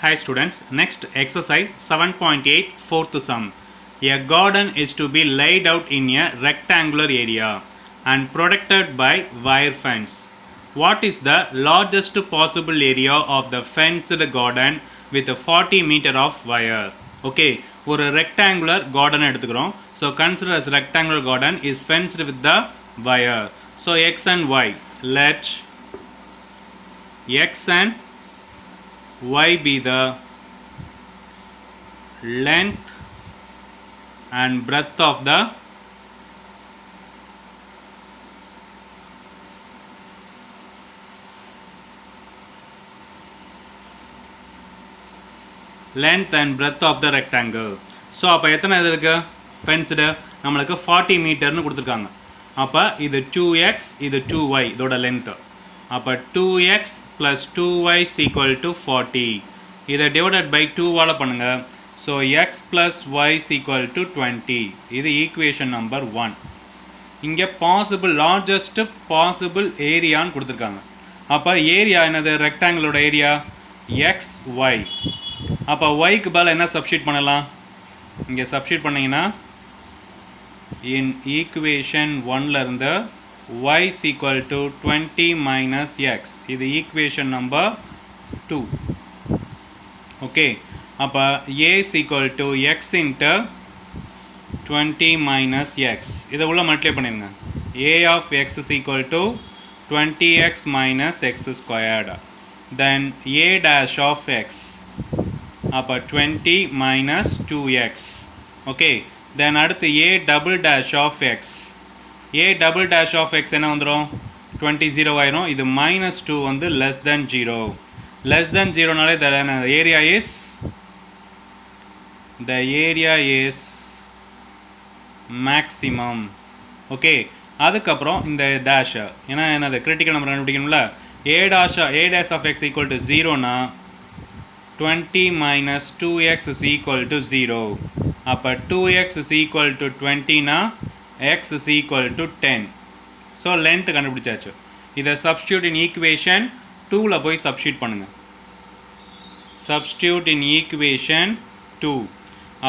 Hi students, next exercise 7.8 fourth sum. A garden is to be laid out in a rectangular area and protected by wire fence. What is the largest possible area of the fenced garden with a 40 meter of wire? Okay, ஒரு rectangular garden எடுத்துக்கிறோம். So consider as rectangular garden is fenced with the wire. So x and y. Let x and y be the length and breadth of the rectangle. So அப்போ எத்தனை இது இருக்குது fenced நம்மளுக்கு 40 மீட்டர்னு கொடுத்துருக்காங்க. அப்போ இது 2x இது 2y இதோட லென்த்து. அப்போ 2x plus 2y is equal to 40. இதை divided by 2வால் பண்ணுங்கள். So x plus y is equal to 20. இது equation number 1. இங்கே largest possible ஏரியான்னு கொடுத்துருக்காங்க. அப்போ ஏரியா என்னது ரெக்டாங்கிளோட ஏரியா xy. அப்போ yக்கு பதில் என்ன சப்ஸ்டிட் பண்ணலாம்? இங்கே சப்ஸ்டிட் பண்ணிங்கன்னா in equation 1ல இருந்து y is equal to 20 minus x. இது equation number 2. Okay. அப்போ a is equal to x into 20 minus x. இதை உள்ள மல்டிப்ளை பண்ணிருங்க. a of x is equal to 20x minus x squared. Then a dash of x. அப்போ 20 minus 2x. Okay. Then அடுத்து a double dash of x. a double dash of x என்ன வந்துடும் 20 0 ஆயிரும். இது minus 2 வந்து less than 0. less than 0 நாலே the area is maximum. Okay, அதுக்கப்புறம் இந்த dash ஏன்னா என்னது கிரிட்டிக்கல் நம்பர் கண்டுபிடிக்கணும்ல. a dash of x equal to 0 னா 20 minus 2x is equal to 0. அப்போ 2x is equal to 20 னா x is equal to 10. So length கண்டுபிடிச்சாச்சு. இதை substitute in equation 2ல போய் substitute பண்ணுங்க. substitute in equation 2.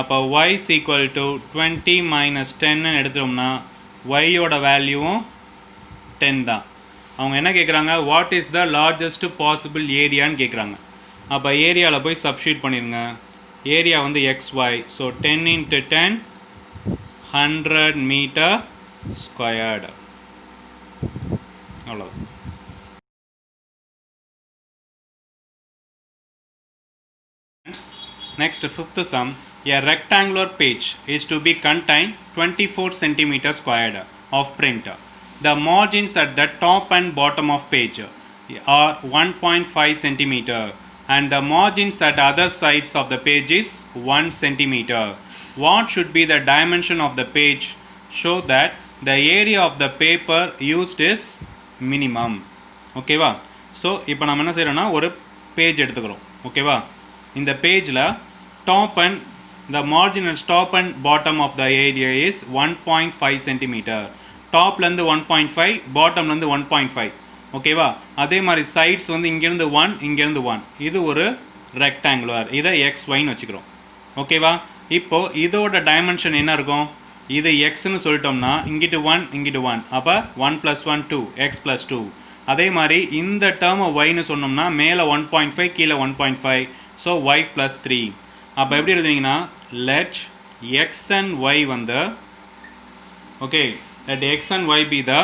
அப்போ y is equal to 20 minus 10 எடுத்தோம்னா y ஓட வேல்யூவும் 10 தான். அவங்க என்ன கேட்குறாங்க? What is the largest possible ஏரியான்னு கேட்குறாங்க. அப்போ ஏரியாவில் போய் சப்ஸ்டியூட் பண்ணிடுங்க. ஏரியா வந்து xy. So 10 into 10 100 meter squared. அவ்வளோ. Next, fifth sum. A rectangular page is to be contain 24 centimeter squared of print. The margins at the top and bottom of page are 1.5 centimeter and the margins at other sides of the page is 1 centimeter. What should be the dimension of the page? Show that the area of the paper used is minimum. ஓகேவா? So இப்போ நம்ம என்ன செய்கிறோன்னா ஒரு page எடுத்துக்கிறோம். ஓகேவா? இந்த பேஜில் top and the margin and top and bottom of the area is 1.5 centimeter. டாப்லேருந்து 1.5, பாட்டம்லேருந்து 1.5. ஓகேவா? அதே மாதிரி சைட்ஸ் வந்து இங்கேருந்து 1, இங்கேருந்து 1. இது ஒரு ரெக்டாங்குலர். இதை xyன்னு வச்சுக்கிறோம். ஓகேவா? இப்போது இதோட டைமென்ஷன் என்ன இருக்கும்? இது எக்ஸ்ன்னு சொல்லிட்டோம்னா இங்கிட்டு 1, இங்கிட்டு 1. அப்போ 1 + 1 2, x + 2. அதே மாதிரி இந்த டேர்மை ஒய்ன்னு சொன்னோம்னா மேலே 1.5 கீழே 1.5. So y + 3. அப்போ எப்படி எழுதுனீங்கன்னா let x and y வந்து okay, let x and y be the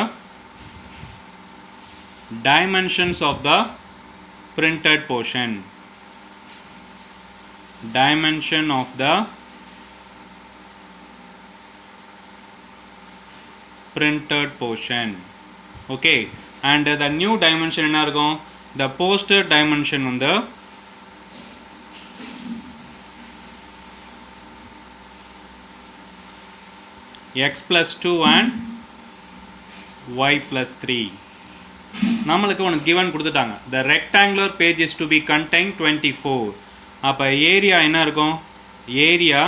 dimensions of the printed portion. Dimension of the printed portion. Okay, and the new dimension என்ன இருக்கும்? The poster dimension வந்து x + 2 and y + 3. நம்மளுக்கு ஒன்று given கொடுத்துட்டாங்க. the rectangular page is to be contain 24. அப்போ area என்ன இருக்கும்? Area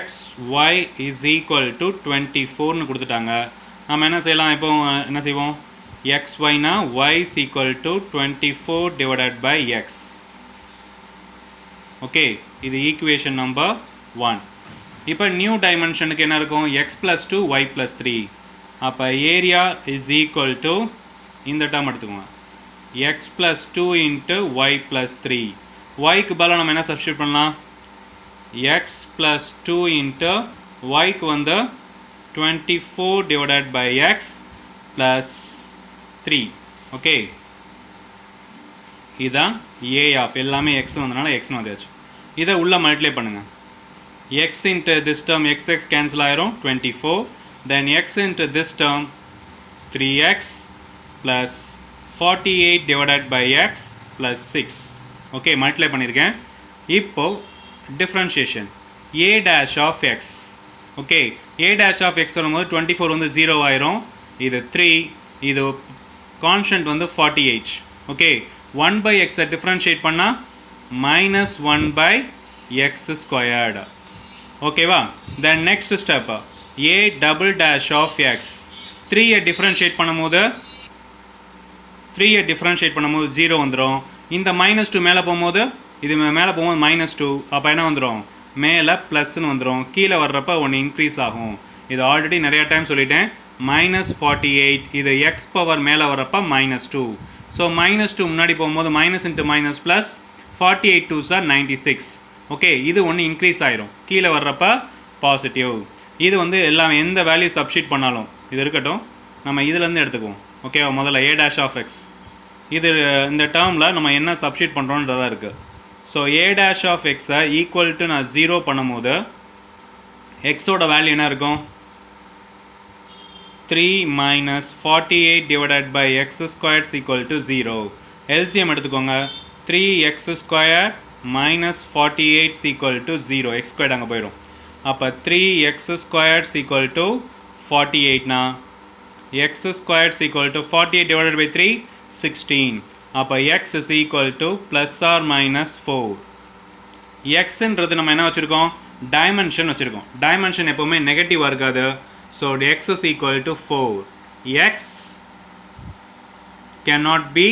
xy is equal to 24ன்னு கொடுத்துட்டாங்க. நம்ம என்ன செய்யலாம்? இப்போ என்ன செய்வோம்? xy னா y is equal to 24 divided by x. Okay, இது ஈக்குவேஷன் நம்பர் 1. இப்போ நியூ டைமென்ஷனுக்கு என்ன இருக்கும்? x + 2 y + 3. அப்போ ஏரியா இஸ் ஈக்குவல் டு இந்த டேர்ம் எடுத்துக்கோங்க, x + 2 × y + 3. yக்கு பதிலாக நம்ம என்ன சப்ஸ்டியூட் பண்ணலாம்? x + 2 × yக்கு வந்து 24 / x + 3. ஓகே, இதுதான் a ஆஃப் எல்லாமே x வந்தனால x வந்தாச்சு. இதை உள்ள மல்டிப்ளை பண்ணுங்கள். x into this term x cancel ஆயிரும் 24, then x into this term 3x plus 48 / x plus 6. Okay, multiply பண்ணியிருக்கேன். இப்போ differentiation a dash of x. Okay, a dash of x வரும்போது 24 வந்து 0 ஆயிரும், இது 3, இது கான்ஸ்டன்ட் வந்து 48. ஓகே, 1/x டிஃப்ரென்ஷியேட் பண்ணால் -1/x². ஓகேவா? Then next step a double dash of x. 3 differentiate பண்ணும்போது 0 வந்துடும். இந்த -2 மேலே போகும்போது இது மேலே போகும்போது -2, அப்போ என்ன வந்துடும்? மேலே ப்ளஸ்ன்னு வந்துடும். கீழே வர்றப்ப ஒன்று இன்க்ரீஸ் ஆகும். இது ஆல்ரெடி நிறையா டைம் சொல்லிட்டேன். -48 இது x பவர் மேலே வர்றப்ப -2. ஸோ -2 முன்னாடி போகும்போது -× -+, 48 2s are 96. ஓகே, இது ஒன்று இன்க்ரீஸ் ஆயிரும். கீழே வர்றப்ப பாசிட்டிவ். இது வந்து எல்லாம் எந்த வேல்யூ சப்ஸ்டியூட் பண்ணாலும் இது இருக்கட்டும், நம்ம இதிலேருந்து எடுத்துக்குவோம். ஓகே, முதல்ல a dash of x. இது இந்த டேர்மில் நம்ம என்ன சப்ஸ்டியூட் பண்ணுறோன்றதா இருக்குது. So a dash of x equal to நான் 0 பண்ணும்போது எக்ஸோட வேல்யூ என்ன இருக்கும்? 3 - 48 / x² = 0. எல்சிஎம் எடுத்துக்கோங்க. 3x² - 48 = 0. x² அங்கே போயிடும். அப்போ 3x² = 48னா x² = 48 / 3 16. அப்போ x is equal to +or -4. xன்றது நம்ம என்ன வச்சுருக்கோம்? டைமென்ஷன் வச்சுருக்கோம். டைமென்ஷன் எப்போவுமே நெகட்டிவாக இருக்காது. So x is equal to 4. x cannot be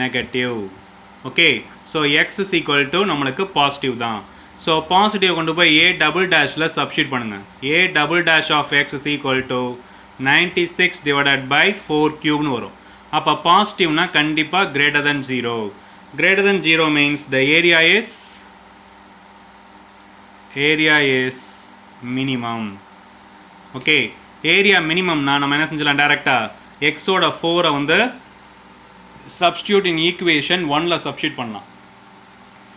negative. Okay, so x is equal to நம்மளுக்கு பாசிட்டிவ் தான். ஸோ பாசிட்டிவ் கொண்டு போய் a double dashல சப்ஸ்டியூட் பண்ணுங்கள். a double dash of x is equal to 96 / 4³ வரும். அப்போ பாசிட்டிவ்னா கண்டிப்பாக greater than 0. Greater than 0 means the area is minimum. Okay, area மினிமம்னா நம்ம என்ன செஞ்சலாம்? டேரெக்டாக எக்ஸோட 4 வந்து சப்ஸ்டியூட் இன் ஈக்குவேஷன் 1ல் சப்ஸ்டியூட் பண்ணலாம்.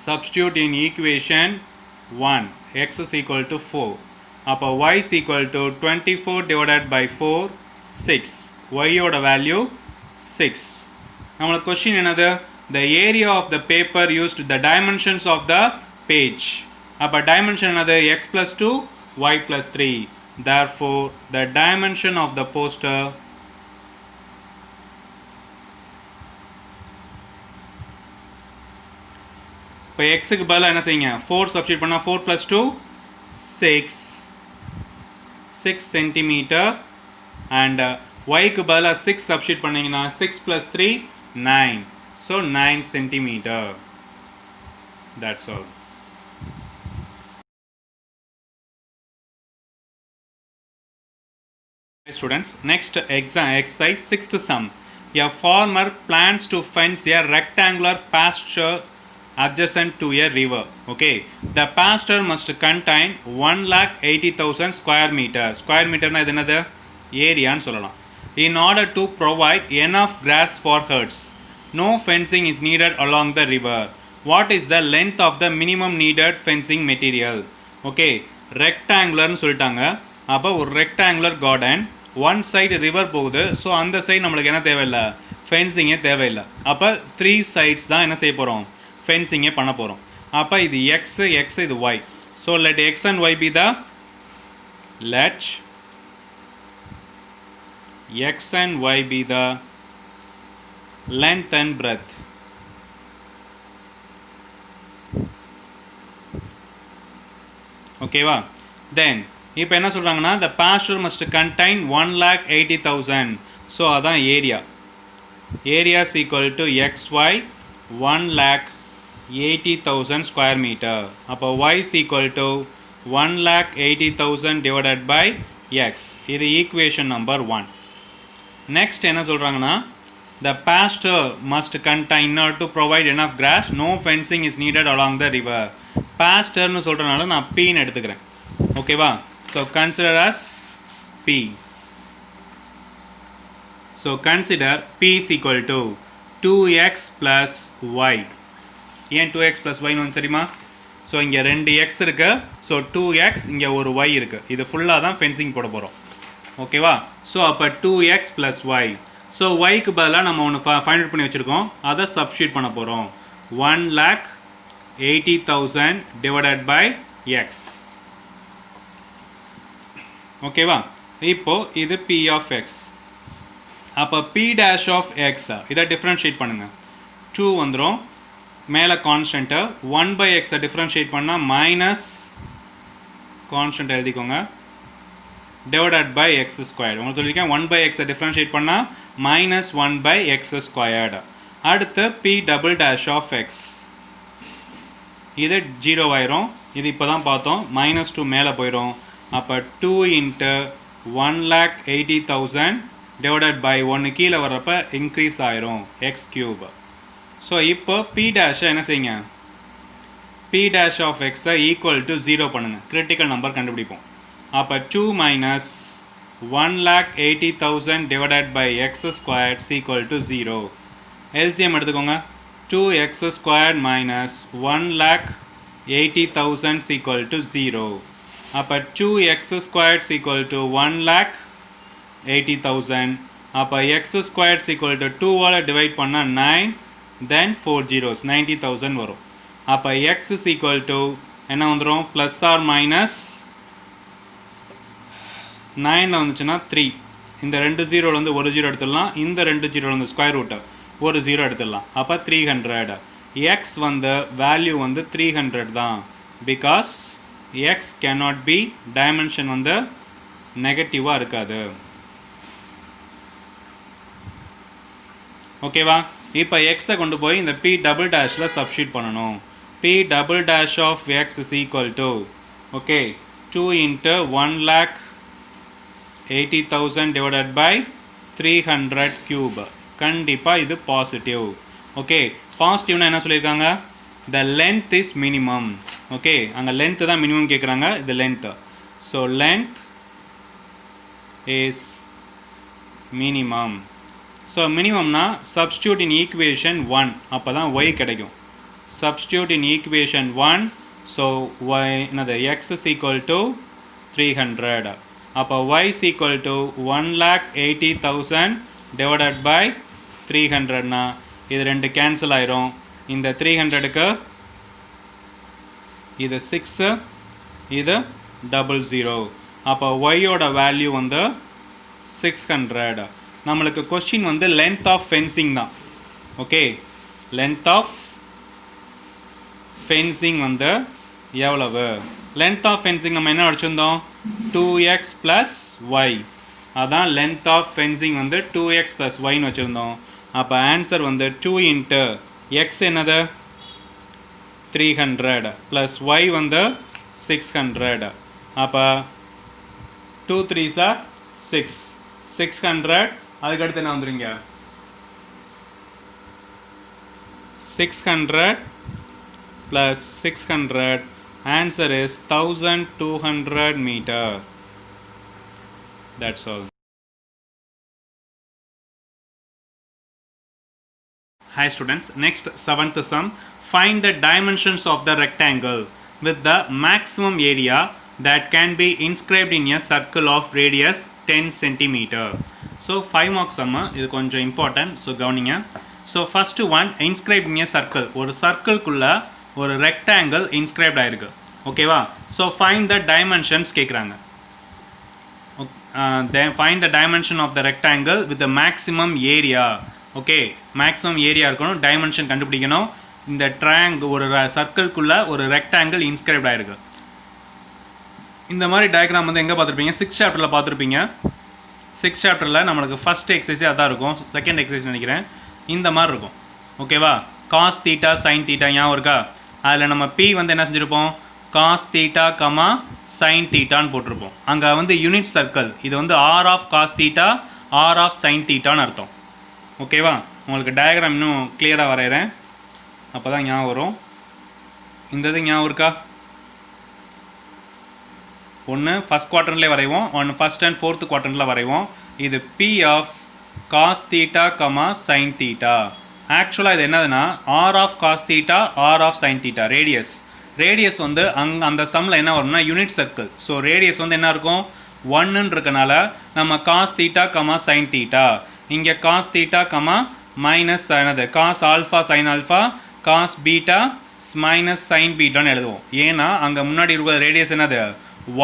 Substitute in equation 1, x is equal to 4. அப்போ y is equal to 24 / 4 6. y-ஓட value 6. நம்மளுக்கு கொஸ்டின் என்னது? the area of the paper used the dimensions of the page. அப்போ டைமென்ஷன் என்னது? x + 2 y + 3. therefore the dimension of the poster இப்போ எக்ஸுக்கு பதிலாக என்ன செய்யுங்க? 4 சப்ஸ்டியூட் பண்ணால் 4 + 2 6 சென்டிமீட்டர். அண்ட் ஒய்க்கு பதிலாக 6 சப்ஸ்டியூட் பண்ணிங்கன்னா 6 + 3 9. So 9 centimetre. That's all. Students, next exercise 6th sum. A farmer plans to fence a rectangular pasture adjacent to a river. Okay, the pasture must contain 1,80,000 square meter. Square meter na idu enadhu? Area nu sollalam. In order to provide enough grass for herds, no fencing is needed along the river. What is the length of the minimum needed fencing material? Okay, rectangular nu சொல்லிட்டாங்க. அப்போ ஒரு rectangular garden, one side river போகுது. So அந்த side நம்மளுக்கு என்ன தேவையில்லை? ஃபென்சிங்கே தேவையில்லை. அப்போ 3 சைட்ஸ் தான் என்ன செய்ய போகிறோம்? ஃபென்சிங்கே பண்ண போகிறோம். அப்போ இது எக்ஸ், இது y. So let x and y be the x and y be the length and breadth. ஓகேவா? தென் இப்போ என்ன சொல்கிறாங்கன்னா the pasture must contain 1,80,000. So அதான் area. Area is equal to xy 1,80,000 80,000 square meter. அப்போ y is equal to 1,80,000 divided by x. இது equation number 1. Next என்ன சொல்றாங்கன்னா, the pasture must contain in order to provide enough grass, no fencing is needed along the river. pasture னு சொல்றனால நான் p ன்னு எடுத்துக்கிறேன். ஓகேவா? So consider as p. So consider p is equal to 2x plus y. ஏன் 2x plus y ன்னு சரிமா? So இங்கே 2x இருக்கு. ஸோ 2x இங்கே ஒரு y இருக்கு. இது ஃபுல்லாக தான் ஃபென்சிங் போட போகிறோம். ஓகேவா? ஸோ அப்போ 2x plus y. ஸோ yக்கு பதிலாக நம்ம ஒன்று ஃபைண்ட் அவுட் பண்ணி வச்சுருக்கோம். அதை சப்ஸ்டியூட் பண்ண போகிறோம். 1,80,000 divided by x. ஓகேவா? இப்போது இது p of x. அப்போ p dash of x இதை டிஃப்ரென்ஷியேட் பண்ணுங்கள். 2 வந்துடும். மேலே கான்ஸ்டன்ட்டு 1 by x டிஃப்ரென்ஷியேட் பண்ணால் மைனஸ் கான்ஸ்டன்ட் எழுதிக்கோங்க டிவைடட் பை எக்ஸ் ஸ்கொயர்டு. உங்களுக்கு சொல்லியிருக்கேன் 1 by x டிஃப்ரென்ஷியேட் பண்ணால் மைனஸ் 1 by x ஸ்கொயர்டு. அடுத்து p double dash of x இது 0 ஆயிரும். இது இப்போ தான் பார்த்தோம். -2 மேலே போயிடும். அப்போ 2 × 1,80,000 டிவைடட் பை 1 கீழே வர்றப்போ இன்க்ரீஸ் ஆயிரும் எக்ஸ் கியூப். ஸோ இப்போ p டேஷை என்ன செய்யுங்க, p dash of x equal to 0 பண்ணுங்கள். கிரிட்டிக்கல் நம்பர் கண்டுபிடிப்போம். அப்போ 2 minus 1,80,000 divided by x squared equal to 0. LCM எடுத்துக்கோங்க. 2x squared minus 1,80,000 equal to 0. அப்போ 2x ஸ்கொயர்ட் ஈக்குவல் டு 1,80,000. அப்போ எக்ஸ் ஸ்கொயர்ட் ஈக்குவல் டு 2ஆல் டிவைட் பண்ணால் 9, then 4 zeros 90,000 வரும். அப்போ x is equal to என்ன வந்துடும், ப்ளஸ் ஆர் மைனஸ் 9ல் வந்துச்சுன்னா 3. இந்த 2 ஜீரோலேருந்து ஒரு ஜீரோ எடுத்துடலாம். இந்த 2 ஜீரோலேருந்து ஸ்கொயர் ரூட்டை ஒரு ஜீரோ எடுத்துடலாம். அப்போ 300. எக்ஸ் வந்து வேல்யூ வந்து 300 தான். Because X cannot be dimension வந்து நெகட்டிவாக இருக்காது. ஓகேவா? இப்போ எக்ஸை கொண்டு போய் இந்த p டபுள் டேஷில் சப்ஸ்டியூட் பண்ணணும். p double dash of x is equal to okay 2 × 1,80,000 divided by 300 cube. கண்டிப்பாக இது பாசிட்டிவ். ஓகே, பாசிட்டிவ்னா என்ன சொல்லியிருக்காங்க, the length is minimum. Okay, அங்கே லென்த்து தான் மினிமம் கேட்குறாங்க. இது length. So length is minimum. So மினிமம்னா சப்ஸ்டியூட் இன் ஈக்குவேஷன் 1 அப்போ தான் y கிடைக்கும். Substitute in equation 1. So y என்னது எக்ஸ் இஸ் ஈக்குவல் டு 300. அப்போ y is equal to 1,80,000 divided by 300னா இது 2 கேன்சல் ஆயிரும். இந்த 300க்கு இது 6, இது 00. அப்போ y-ஓட வேல்யூ வந்து 600. நம்மளுக்கு கொஸ்டின் வந்து லென்த் ஆஃப் ஃபென்சிங் தான். ஓகே, லென்த் ஆஃப் ஃபென்சிங் வந்து எவ்வளவு? லென்த் ஆஃப் ஃபென்சிங் நம்ம என்ன அடிச்சிருந்தோம், 2x + y. அதான் லென்த் ஆஃப் ஃபென்சிங் வந்து 2x + yன்னு வச்சுருந்தோம். அப்போ ஆன்சர் வந்து 2 × x என்னது 300 ப்ளஸ் y வந்து 600. அப்போ 2 3s are 6, 600. அதுக்கடுத்து என்ன வந்துடுங்க, 600 plus 600. Answer is 1,200 meter. That's all. Hi students. Next 7th sum. Find the dimensions of the rectangle with the maximum area that can be inscribed in a circle of radius 10 cm. So 5 marks sum. இது கொஞ்சம் important. So கவனிங்க. So first one, inscribed in a circle. ஒரு சர்க்கிள்குள்ள ஒரு rectangle inscribed ஆயிருக்கு. ஓகேவா? So find the dimensions கேட்குறாங்க. Then find the dimension of the rectangle with the maximum area. Okay, maximum area இருக்கணும், dimension கண்டுபிடிக்கணும். இந்த ட்ரையாங்கிள் ஒரு சர்க்கிள்குள்ளே ஒரு ரெக்டாங்கிள் இன்ஸ்கிரைப்ட் ஆகிருக்கு. இந்த மாதிரி டயக்ராம் வந்து எங்கே பார்த்துருப்பீங்க, 6th சாப்டரில் பார்த்துருப்பீங்க. 6th சாப்டரில் நம்மளுக்கு ஃபஸ்ட் எக்ஸசைஸே அதான் இருக்கும், செகண்ட் எக்ஸசைஸ் நினைக்கிறேன். இந்த மாதிரி இருக்கும். ஓகேவா? காஸ் தீட்டா சைன் தீட்டா ஞாபகம் இருக்கா? அதில் நம்ம பி வந்து என்ன செஞ்சுருப்போம், காஸ் தீட்டா கமா சைன் தீட்டான்னு போட்டிருப்போம். அங்கே வந்து யூனிட் சர்க்கிள், இது வந்து r of cos theta r of sine தீட்டான்னு அர்த்தம். ஓகேவா? உங்களுக்கு டயக்ராம் இன்னும் கிளியராக வரைகிறேன், அப்போ தான் ஞாபகம் வரும். இந்த இது ஞாபகம் இருக்கா? ஒன்று ஃபஸ்ட் குவாட்ரண்ட்லேயே வரைவோம், ஒன்று ஃபஸ்ட் அண்ட் ஃபோர்த்து குவாட்ரண்ட்டில் வரைவோம். இது p of cos theta comma sign theta. ஆக்சுவலாக இது என்னதுன்னா r of cos theta r of sin theta. Radius வந்து அந்த சம்மில் என்ன வரும்னா யூனிட் சர்க்கிள். ஸோ ரேடியஸ் வந்து என்ன இருக்கும், 1ன்னு இருக்கனால நம்ம cos theta comma sign theta, இங்கே காஸ் தீட்டா கமா மைனஸ் என்னது cos alpha sine alpha cos beta minus sine பீட்டான்னு எழுதுவோம். ஏன்னா அங்கே முன்னாடி இருக்கிற ரேடியஸ் என்னது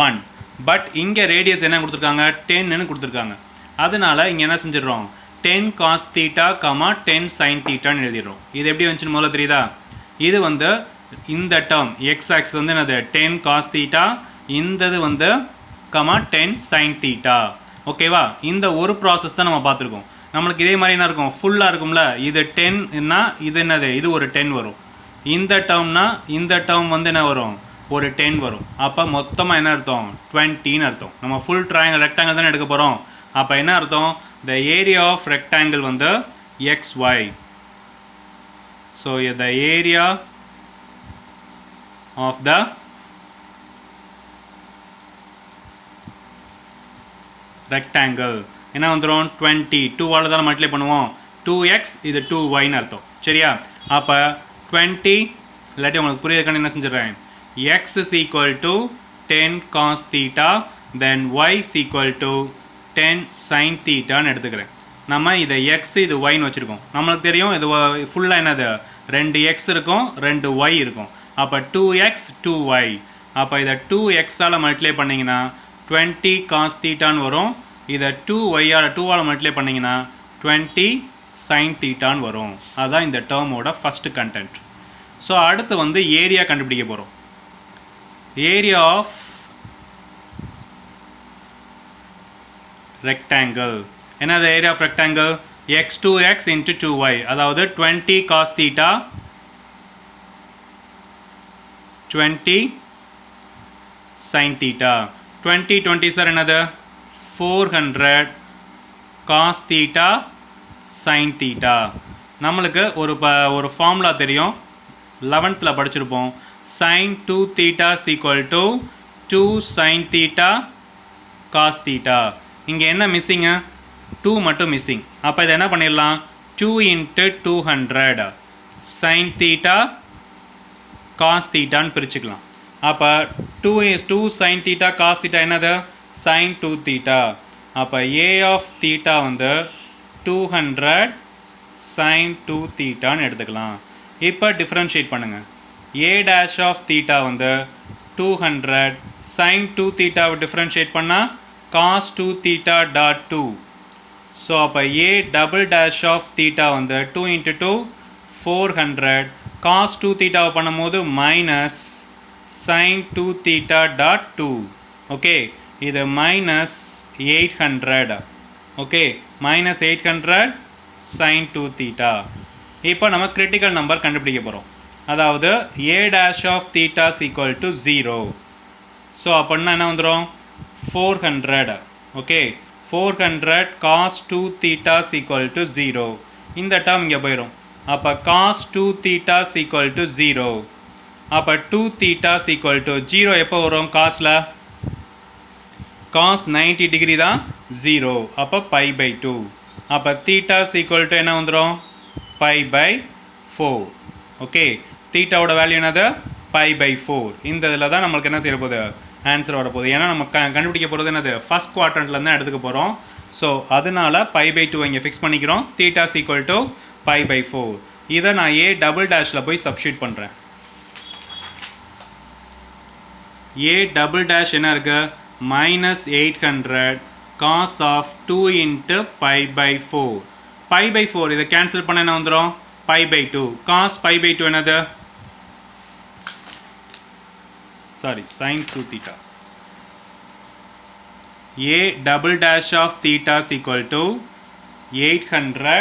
1, பட் இங்கே ரேடியஸ் என்ன கொடுத்துருக்காங்க 10ன்னு கொடுத்துருக்காங்க. அதனால இங்கே என்ன செஞ்சிடறோம் 10 காஸ் தீட்டா கமா 10 சைன் தீட்டான்னு எழுதிடுறோம். இது எப்படி வந்துச்சுன்னு முதல்ல தெரியுதா? இது வந்து இந்த டேர்ம் எக்ஸ் ஆக்ஸ் வந்து என்னது 10 காஸ் தீட்டா, இந்தது வந்து கமா 10 சைன் தீட்டா. ஓகேவா? இந்த ஒரு ப்ராசஸ் தான் நம்ம பார்த்துருக்கோம். நம்மளுக்கு இதே மாதிரி என்ன இருக்கும், ஃபுல்லாக இருக்கும்ல, இது 10ன்னா இது என்னது, இது ஒரு 10 வரும். இந்த டேர்ம்னா இந்த டேர்ம் வந்து என்ன வரும், ஒரு 10 வரும். அப்போ மொத்தமாக என்ன அர்த்தம் 20ன்னு அர்த்தம். நம்ம ஃபுல் ட்ரையாங்கிள் ரெக்டாங்கிள் தானே எடுக்க போகிறோம். அப்போ என்ன அர்த்தம், த ஏரியா ஆஃப் ரெக்டாங்கிள் வந்து XY. So the area of the rectangle என்ன வந்துடும் 20. 2ஆல் தான் மல்டிப்ளை பண்ணுவோம். 2x இது 2yன்னு அர்த்தம். சரியா? அப்போ 20 இல்லாட்டி உங்களுக்கு புரியுதுக்கான என்ன செஞ்சிடறேன், x is equal to 10 cos theta then y is equal to 10 sin thetaன்னு எடுத்துக்கிறேன். நம்ம இதை x இது yன்னு வச்சுருக்கோம். நம்மளுக்கு தெரியும் இது ஃபுல்லாக என்னது 2x இருக்கும் 2y இருக்கும். அப்போ 2x 2y. அப்போ இதை 2xஆல் மல்டிப்ளை பண்ணிங்கன்னா 20 cos thetaன்னு வரும். இதை 2ஆல் மல்டிப்ளை பண்ணிங்கன்னா 20 sin thetaன்னு வரும். அதுதான் இந்த டேர்மோட ஃபஸ்ட்டு கண்டென்ட். ஸோ அடுத்து வந்து ஏரியா கண்டுபிடிக்க போகிறோம். ஏரியா ஆஃப் ரெக்டாங்கிள் என்னது, area of rectangle x2x into 2y, அதாவது 20 cos theta 20 sin theta. 20 sir என்னது 400 cos theta sin theta. நம்மளுக்கு ஒரு ஃபார்முலா தெரியும், 11th படிச்சிருப்போம். sin 2 theta is equal to 2 sin theta cos theta. இங்கே என்ன மிஸ்ஸிங்கு, 2 மட்டும் மிஸ்ஸிங். அப்போ இதை என்ன பண்ணிடலாம் 2 into 200 sin theta cos thetaன்னு பிரிச்சுக்கலாம். அப்போ 2 sin theta cos theta என்னது sin 2 theta. அப்போ a of theta வந்து 200 sin 2 thetaன்னு எடுத்துக்கலாம். இப்போ டிஃப்ரென்ஷியேட் பண்ணுங்கள். a dash of theta வந்து 200 sin 2 thetaவை டிஃப்ரென்ஷியேட் பண்ணால் cos 2 theta dot 2. ஸோ அப்போ a double dash of theta வந்து 2 into 2 400 cos 2 thetaவை பண்ணும்போது minus sin 2 theta dot 2. Okay, இது minus 800. Okay, minus 800 sin 2 theta. இப்போ நம்ம கிரிட்டிக்கல் நம்பர் கண்டுபிடிக்க போகிறோம். அதாவது a dash of theta is equal to 0. So அப்படின்னா என்ன வந்துடும் 400. Okay, 400 cos 2 theta is equal to 0. இந்த டேர்ம் இங்கே போயிடும். அப்போ cos 2 theta is equal to 0. அப்போ 2 theta is equal to 0 எப்போ வரும், காஸில் cos 90 டிகிரி தான் 0. அப்போ pi by 2. அப்போ theta is equal to என்ன வந்துடும் pi by 4. ஓகே, தீட்டாவோட வேல்யூ என்னது pi by 4. இந்த இதில் தான் நம்மளுக்கு என்ன செய்ய போகுது, ஆன்சர் வரப்போகுது. ஏன்னா நம்ம கண்டுபிடிக்க போகிறது என்னது ஃபஸ்ட் குவாட்ரண்ட்லேருந்து தான் எடுத்துக்க போகிறோம். ஸோ அதனால pi by 2 இங்கே ஃபிக்ஸ் பண்ணிக்கிறோம். Theta is equal to pi by 4. இதை நான் a டபுள் டேஷில் போய் சப்ஸ்டியூட் பண்ணுறேன். a டபுள் டேஷ் என்ன இருக்கு minus 800 cos of 2 into pi by 4. pi by 4 இதை கேன்சல் பண்ண என்ன வந்துடும் pi by 2. cos pi by 2 என்னது sin 2 theta. a double dash of theta is equal to 800